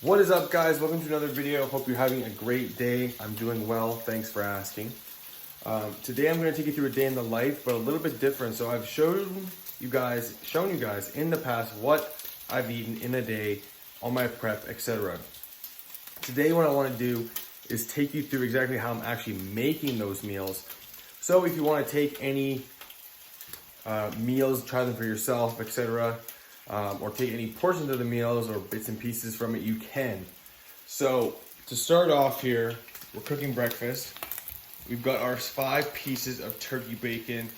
What is up, guys? Welcome to another video. Hope you're having a great day. I'm doing well. Thanks for asking. Today I'm going to take you through a day in the life, but a little bit different. So I've shown you guys in the past what I've eaten in a day, on my prep, etc. Today what I want to do is take you through exactly how I'm actually making those meals. So if you want to take any meals, try them for yourself, etc. Or take any portions of the meals or bits and pieces from it, you can. So to start off here, we're cooking breakfast. We've got our 5 pieces of turkey bacon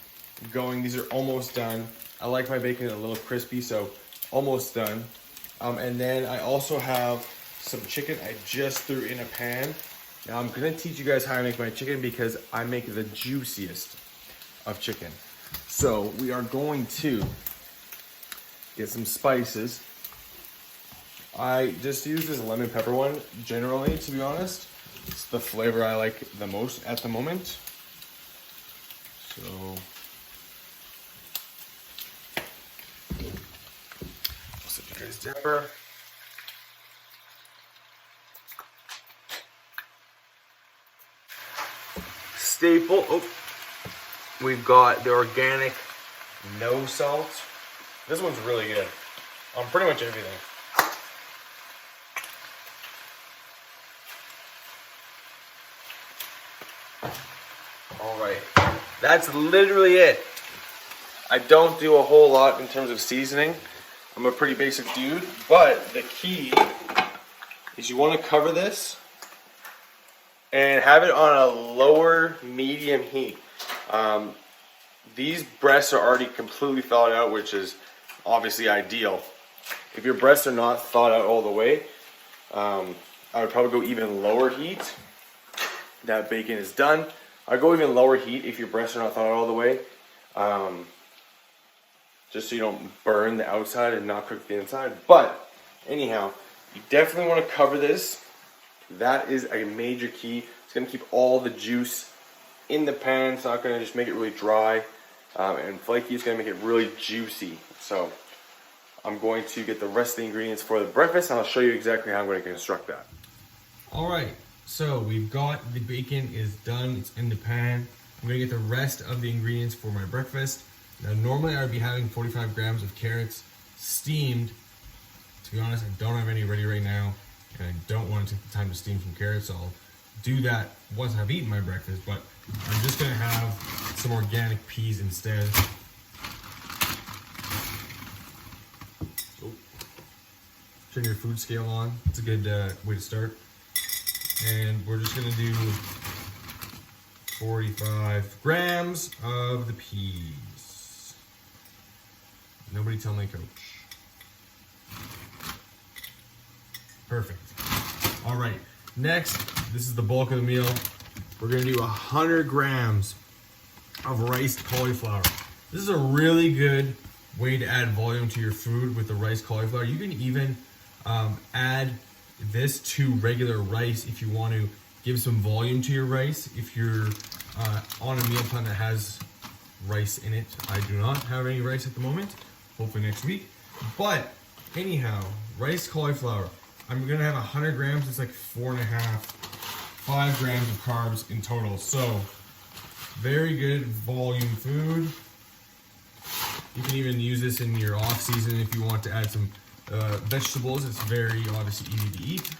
going. These are almost done. I like my bacon a little crispy, so almost done. And then I also have some chicken I just threw in a pan. Now I'm gonna teach you guys how I make my chicken because I make the juiciest of chicken. So we are going to get some spices. I just use this lemon pepper one generally, to be honest. It's the flavor I like the most at the moment. So I'll set you guys pepper. Staple. Oh, we've got the organic no salt. This one's really good on pretty much everything. All right, that's literally it. I don't do a whole lot in terms of seasoning. I'm a pretty basic dude, but the key is you want to cover this and have it on a lower medium heat. These breasts are already completely thawed out, which is obviously ideal. If your breasts are not thawed out all the way, I would probably go even lower heat. That bacon is done. I'd go even lower heat if your breasts are not thawed out all the way, just so you don't burn the outside and not cook the inside. But anyhow, you definitely want to cover this. That is a major key. It's going to keep all the juice in the pan. It's not going to just make it really dry and flaky. It's going to make it really juicy. So I'm going to get the rest of the ingredients for the breakfast, and I'll show you exactly how I'm going to construct that. All right, so we've got the bacon is done. It's in the pan. I'm going to get the rest of the ingredients for my breakfast. Now, normally I would be having 45 grams of carrots steamed. To be honest, I don't have any ready right now, and I don't want to take the time to steam some carrots, so I'll do that once I've eaten my breakfast, but I'm just going to have some organic peas instead. Oh. Turn your food scale on. It's a good way to start. And we're just going to do 45 grams of the peas. Nobody tell my coach. Perfect. All right. Next, this is the bulk of the meal. We're gonna do 100 grams of riced cauliflower. This is a really good way to add volume to your food with the riced cauliflower. You can even add this to regular rice if you want to give some volume to your rice. If you're on a meal plan that has rice in it. I do not have any rice at the moment. Hopefully next week. But anyhow, riced cauliflower. I'm gonna have 100 grams. It's like 5 grams of carbs in total. So very good volume food. You can even use this in your off season if you want to add some vegetables. It's very obviously easy to eat.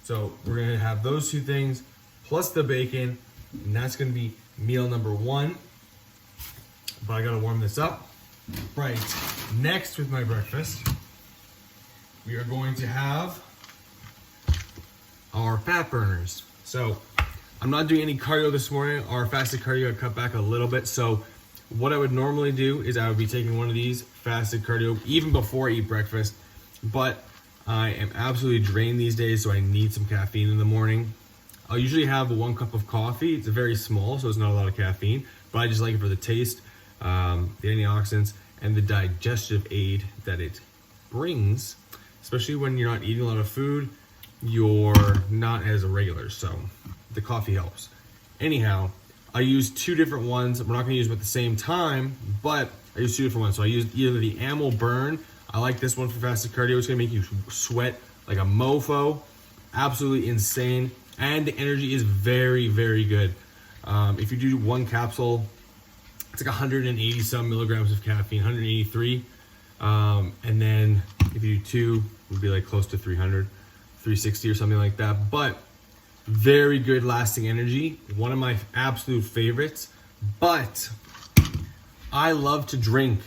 So we're gonna have those 2 things plus the bacon, and that's gonna be meal number 1. But I gotta warm this up. Right, next with my breakfast, we are going to have our fat burners. So I'm not doing any cardio this morning. Our fasted cardio I cut back a little bit. So what I would normally do is I would be taking one of these fasted cardio even before I eat breakfast. But I am absolutely drained these days, so I need some caffeine in the morning. I'll usually have 1 cup of coffee. It's very small, so it's not a lot of caffeine, but I just like it for the taste, the antioxidants, and the digestive aid that it brings. Especially when you're not eating a lot of food, you're not as a regular, so the coffee helps. Anyhow, I use 2 different ones. We're not gonna use them at the same time, but I use 2 different ones. So I use either the Amyl Burn. I like this one for fasted cardio. It's gonna make you sweat like a mofo. Absolutely insane. And the energy is very, very good. If you do one capsule, it's like 180 some milligrams of caffeine, 183. And then if you do two, it would be like close to 300, 360 or something like that. But very good lasting energy. One of my absolute favorites. But I love to drink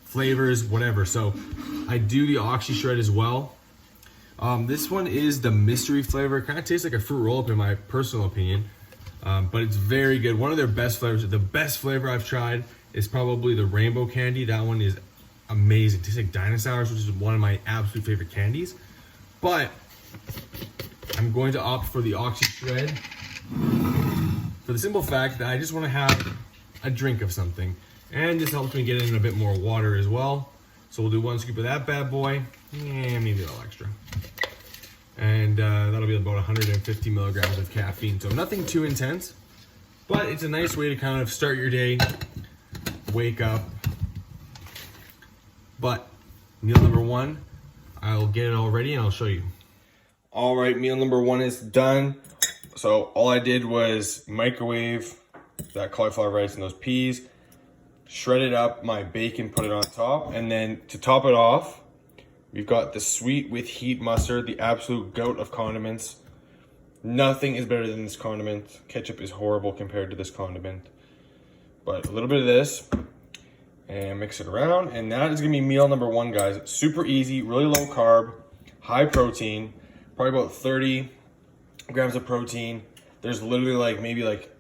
flavors, whatever. So I do the Oxy Shred as well. This one is the mystery flavor. It kind of tastes like a fruit roll-up in my personal opinion. But it's very good. One of their best flavors. The best flavor I've tried is probably the rainbow candy. That one is amazing. It tastes like dinosaurs, which is one of my absolute favorite candies. But I'm going to opt for the Oxy Shred for the simple fact that I just want to have a drink of something. And this helps me get in a bit more water as well. So we'll do one scoop of that bad boy, and maybe a little extra. And that'll be about 150 milligrams of caffeine. So nothing too intense, but it's a nice way to kind of start your day, wake up. But meal number one, I'll get it all ready and I'll show you. All right, meal number one is done. So all I did was microwave that cauliflower rice and those peas, shredded up my bacon, put it on top, and then to top it off, we've got the sweet with heat mustard, the absolute goat of condiments. Nothing is better than this condiment. Ketchup is horrible compared to this condiment. But a little bit of this, and mix it around, and that is gonna be meal number one, guys. Super easy, really low carb, high protein, probably about 30 grams of protein. There's literally like maybe like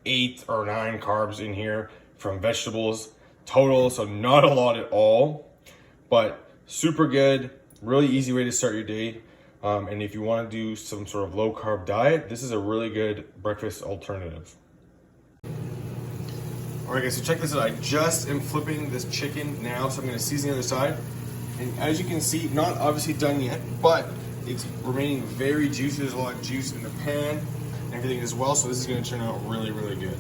8 or 9 carbs in here from vegetables total, so not a lot at all, but super good, really easy way to start your day. And if you want to do some sort of low carb diet, this is a really good breakfast alternative. All right, guys, so check this out. I just am flipping this chicken now, so I'm going to season the other side. And as you can see, not obviously done yet, but it's remaining very juicy. There's a lot of juice in the pan and everything as well, so this is going to turn out really, really good.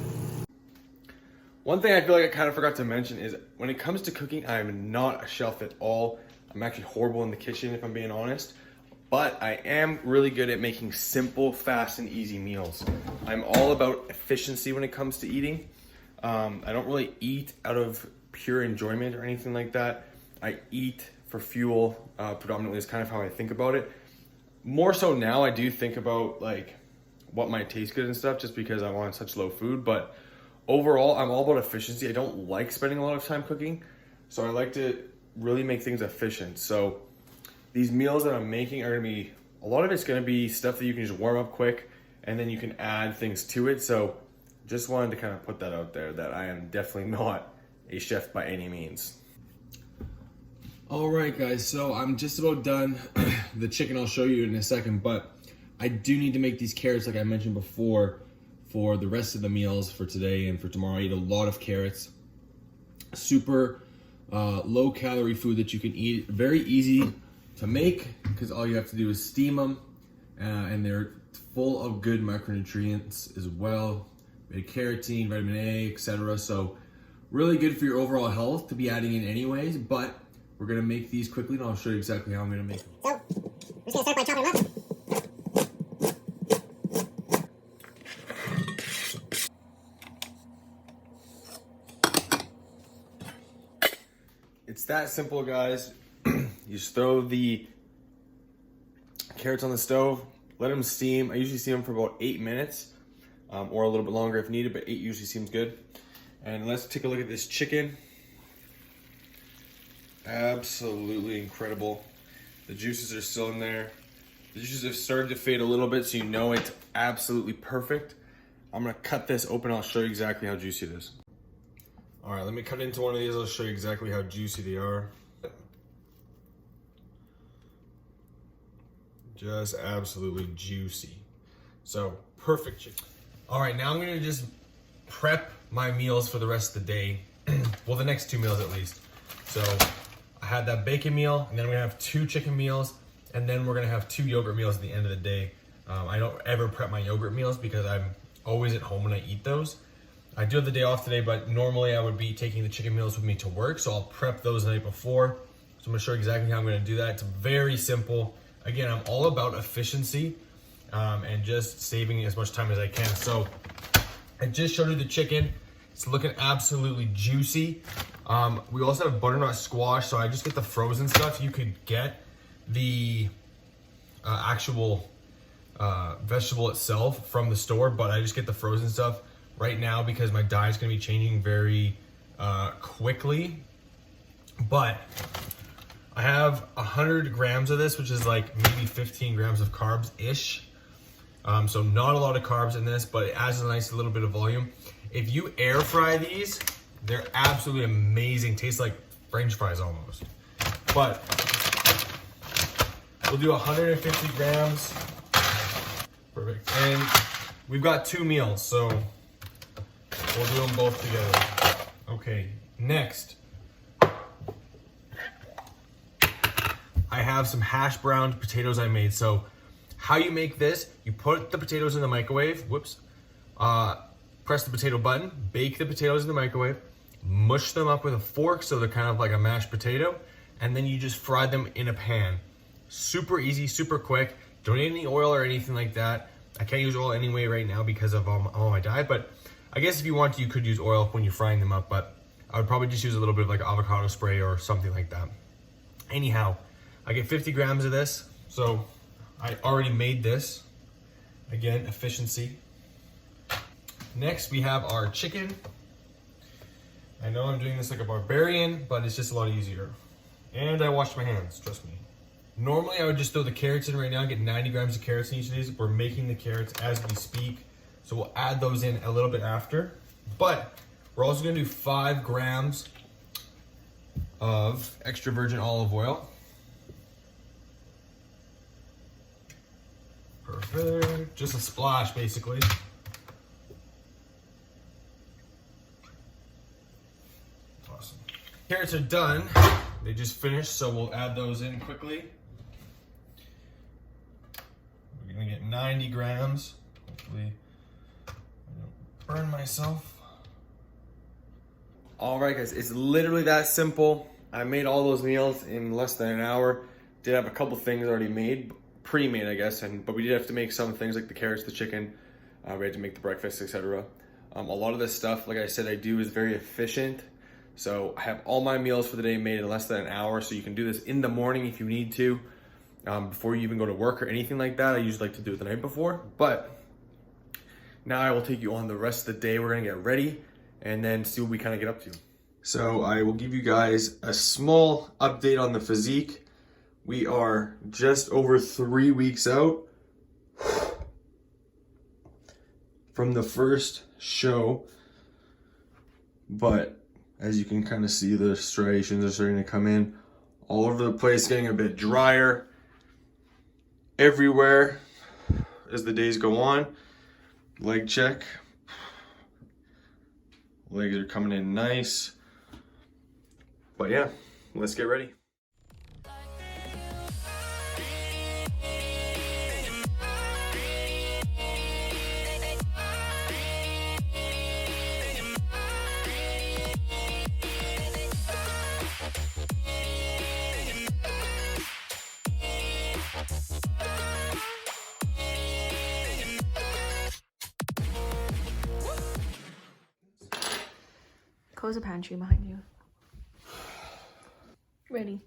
One thing I feel like I kind of forgot to mention is when it comes to cooking, I am not a chef at all. I'm actually horrible in the kitchen, if I'm being honest. But I am really good at making simple, fast, and easy meals. I'm all about efficiency when it comes to eating. I don't really eat out of pure enjoyment or anything like that. I eat for fuel, predominantly is kind of how I think about it. More so now, I do think about like what might taste good and stuff just because I want such low food. But overall, I'm all about efficiency. I don't like spending a lot of time cooking, so I like to really make things efficient. So these meals that I'm making are gonna be, a lot of it's gonna be stuff that you can just warm up quick and then you can add things to it. So just wanted to kind of put that out there that I am definitely not a chef by any means. All right, guys, so I'm just about done. The chicken I'll show you in a second, but I do need to make these carrots like I mentioned before for the rest of the meals for today and for tomorrow. I eat a lot of carrots. Super low calorie food that you can eat. Very easy to make because all you have to do is steam them, and they're full of good micronutrients as well. Beta-carotene, vitamin A, etc. So really good for your overall health to be adding in anyways, but we're gonna make these quickly and I'll show you exactly how I'm gonna make them. So, we're just gonna start by chopping them up. It's that simple, guys. You just throw the carrots on the stove, let them steam. I usually steam them for about 8 minutes, or a little bit longer if needed, but 8 usually seems good. And let's take a look at this chicken. Absolutely incredible. The juices are still in there. The juices have started to fade a little bit, so you know it's absolutely perfect. I'm gonna cut this open. I'll show you exactly how juicy it is. All right, let me cut into one of these. I'll show you exactly how juicy they are. Just absolutely juicy. So, perfect chicken. All right, now I'm gonna just prep my meals for the rest of the day. Well, the next 2 meals at least. So, I had that bacon meal, and then we're gonna have 2 chicken meals, and then we're gonna have 2 yogurt meals at the end of the day. I don't ever prep my yogurt meals because I'm always at home when I eat those. I do have the day off today, but normally I would be taking the chicken meals with me to work, so I'll prep those the night before. So I'm gonna show you exactly how I'm gonna do that. It's very simple. again, I'm all about efficiency and just saving as much time as I can. So I just showed you the chicken. It's looking absolutely juicy. We also have butternut squash, so I just get the frozen stuff. You could get the actual vegetable itself from the store, but I just get the frozen stuff right now because my diet's gonna be changing very quickly. But I have 100 grams of this, which is like maybe 15 grams of carbs-ish. So not a lot of carbs in this, but it adds a nice little bit of volume. If you air fry these, they're absolutely amazing. Tastes like French fries almost. But we'll do 150 grams. Perfect. And we've got 2 meals, so we'll do them both together. Okay, next. I have some hash browned potatoes I made. So how you make this, you put the potatoes in the microwave, press the potato button, bake the potatoes in the microwave, mush them up with a fork so they're kind of like a mashed potato, and then you just fry them in a pan. Super easy, super quick. Don't need any oil or anything like that. I can't use oil anyway right now because of all my diet, but I guess if you want to, you could use oil when you're frying them up, but I would probably just use a little bit of like avocado spray or something like that. Anyhow, I get 50 grams of this, so I already made this. Again, efficiency. Next, we have our chicken. I know I'm doing this like a barbarian, but it's just a lot easier. And I washed my hands, trust me. Normally, I would just throw the carrots in right now and get 90 grams of carrots in each of these. We're making the carrots as we speak, so we'll add those in a little bit after. But we're also gonna do 5 grams of extra virgin olive oil. Perfect. Just a splash, basically. Awesome. Carrots are done. They just finished, so we'll add those in quickly. We're gonna get 90 grams. Hopefully I don't burn myself. All right, guys, it's literally that simple. I made all those meals in less than an hour. Did have a couple things already made. Pre-made, I guess, but we did have to make some things like the carrots, the chicken. We had to make the breakfast, etc. A lot of this stuff, like I said, I do is very efficient. So I have all my meals for the day made in less than an hour. So you can do this in the morning if you need to, before you even go to work or anything like that. I usually like to do it the night before. But now I will take you on the rest of the day. We're gonna get ready and then see what we kind of get up to. So I will give you guys a small update on the physique. We are just over 3 weeks out from the first show, but as you can kind of see, the striations are starting to come in all over the place, getting a bit drier everywhere as the days go on. Leg check. Legs are coming in nice. But yeah, let's get ready. Close the pantry behind you. Ready.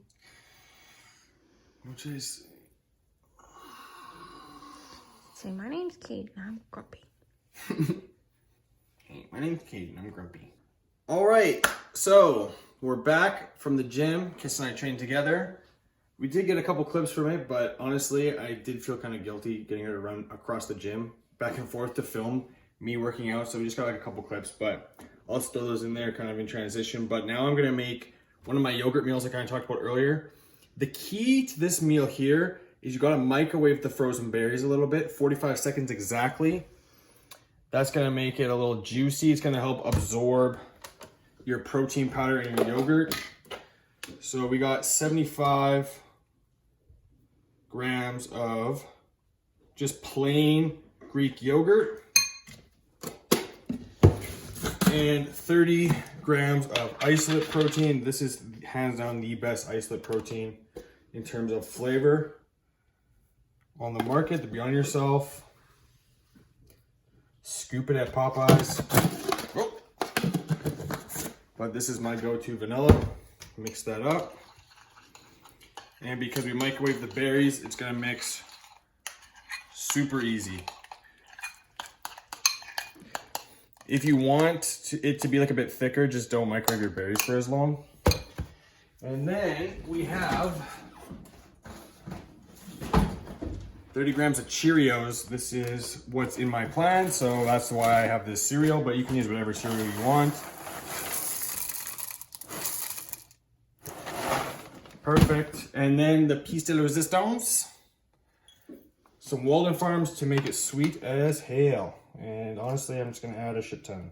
Which is... Say, my name's Kate and I'm grumpy. Hey, my name's Kate and I'm grumpy. All right, so we're back from the gym. Kiss and I trained together. We did get a couple clips from it, but honestly, I did feel kind of guilty getting her to run across the gym back and forth to film me working out. So we just got like a couple clips, but I'll throw those in there kind of in transition. But now I'm gonna make one of my yogurt meals like I talked about earlier. The key to this meal here is you gotta microwave the frozen berries a little bit, 45 seconds exactly. That's gonna make it a little juicy. It's gonna help absorb your protein powder in your yogurt. So we got 75 grams of just plain Greek yogurt and 30 grams of isolate protein. This is hands down the best isolate protein in terms of flavor. on the market, the Beyond Yourself. Scoop it at Popeyes. Oh. But this is my go-to vanilla. Mix that up. And because we microwave the berries, it's gonna mix super easy. If you want it to be like a bit thicker, just don't microwave your berries for as long. And then we have 30 grams of Cheerios. This is what's in my plan, so that's why I have this cereal, but you can use whatever cereal you want. Perfect. And then the piece de resistance. Some Walden Farms to make it sweet as hell. And honestly, I'm just gonna add a shit ton.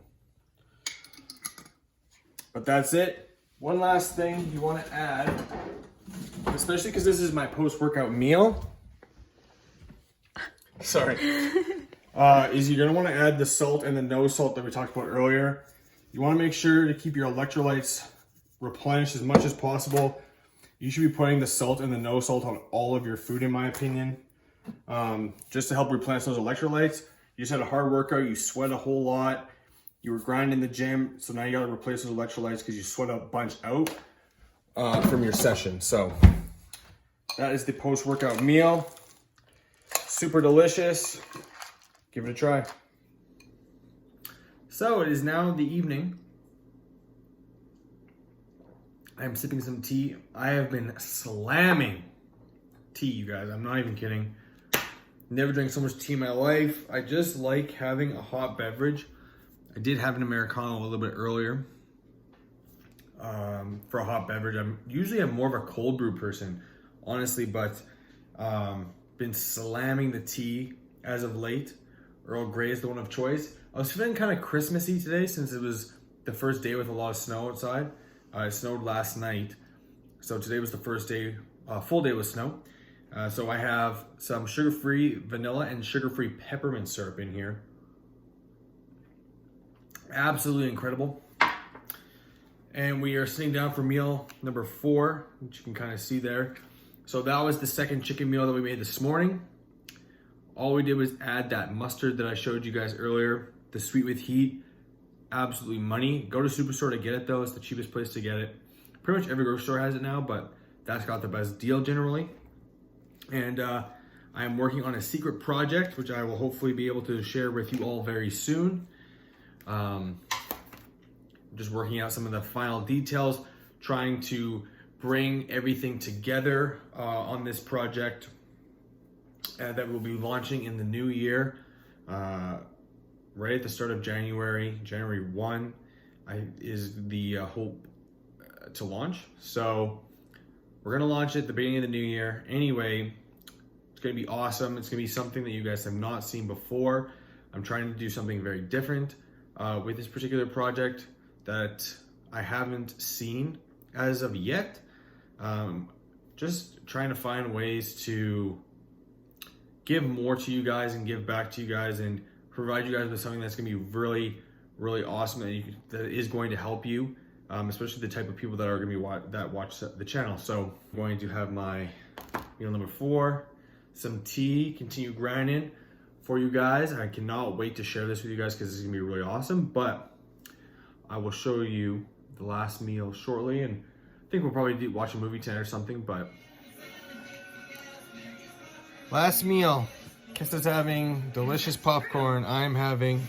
But that's it. One last thing you wanna add, especially because this is my post-workout meal. Sorry. Is you're gonna wanna add the salt and the no salt that we talked about earlier. You wanna make sure to keep your electrolytes replenished as much as possible. You should be putting the salt and the no salt on all of your food, in my opinion, just to help replenish those electrolytes. You just had a hard workout, you sweat a whole lot, you were grinding in the gym, so now you gotta replace those electrolytes because you sweat a bunch out from your session. So that is the post-workout meal. Super delicious. Give it a try. So it is now the evening. I'm sipping some tea. I have been slamming tea, you guys. I'm not even kidding. Never drank so much tea in my life. I just like having a hot beverage. I did have an Americano a little bit earlier for a hot beverage. I'm more of a cold brew person, honestly, but been slamming the tea as of late. Earl Grey is the one of choice. I was feeling kind of Christmassy today since it was the first day with a lot of snow outside. It snowed last night, so today was the first day, full day with snow. So I have some sugar-free vanilla and sugar-free peppermint syrup in here. Absolutely incredible. And we are sitting down for meal number 4, which you can kind of see there. So that was the second chicken meal that we made this morning. All we did was add that mustard that I showed you guys earlier, the sweet with heat. Absolutely money. Go to Superstore to get it though. It's the cheapest place to get it. Pretty much every grocery store has it now, but that's got the best deal generally. And I am working on a secret project, which I will hopefully be able to share with you all very soon. Just working out some of the final details, trying to bring everything together on this project that we'll be launching in the new year. Right at the start of January 1 is the hope to launch. So we're gonna launch it at the beginning of the new year. Anyway, it's gonna be awesome. It's gonna be something that you guys have not seen before. I'm trying to do something very different with this particular project that I haven't seen as of yet. Just trying to find ways to give more to you guys and give back to you guys and provide you guys with something that's going to be really, really awesome that is going to help you, especially the type of people that are going to be watch the channel. So I'm going to have my meal number 4, some tea, continue grinding for you guys. I cannot wait to share this with you guys because it's going to be really awesome. But I will show you the last meal shortly, and I think we'll probably watch a movie tonight or something. But last meal. Kista's having delicious popcorn. I'm having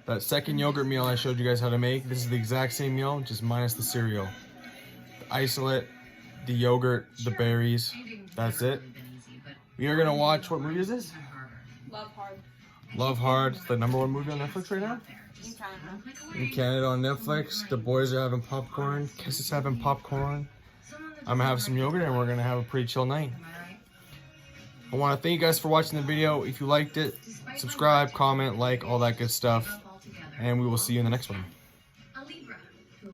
that second yogurt meal I showed you guys how to make. This is the exact same meal, just minus the cereal. The isolate, the yogurt, the berries. That's it. We are gonna watch, what movie is this? Love Hard. Love Hard, the #1 movie on Netflix right now? In Canada. In Canada on Netflix. The boys are having popcorn. Kista's having popcorn. I'm gonna have some yogurt and we're gonna have a pretty chill night. I want to thank you guys for watching the video. If you liked it, subscribe, comment, like, all that good stuff. And we will see you in the next one.